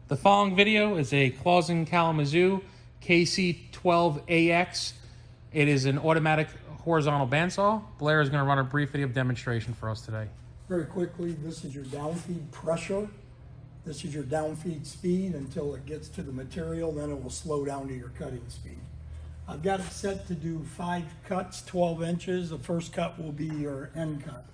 The following video is a KALAMAZOO KC12AX. It is an automatic horizontal bandsaw. Blair is going to run a brief video demonstration for us today. Very quickly, this is your downfeed pressure. This is your downfeed speed until it gets to the material, then it will slow down to your cutting speed. I've got it set to do 5 cuts, 12 inches. The first cut will be your end cut.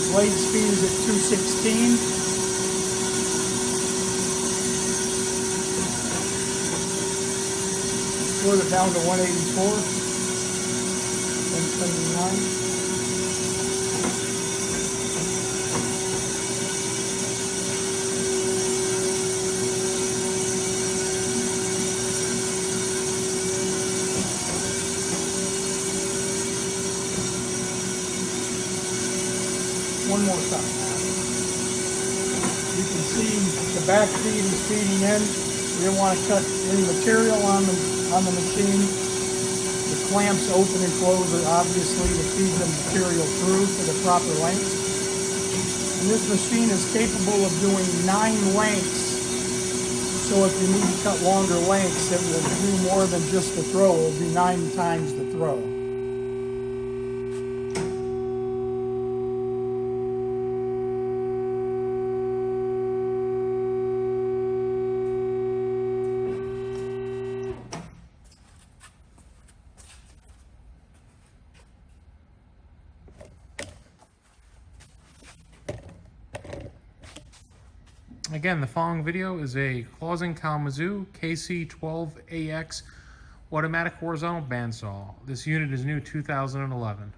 Blade speed is at 216. Slow it down to 184. 179. One more time. You can see the back feed is feeding in. We don't want to cut any material on the machine. The clamps open and close are obviously to feed the material through to the proper length. And this machine is capable of doing 9 lengths. So if you need to cut longer lengths, it will do more than just the throw. It will do 9 times the throw. Again, the following video is a KALAMAZOO KC12AX automatic horizontal bandsaw. This unit is new 2011.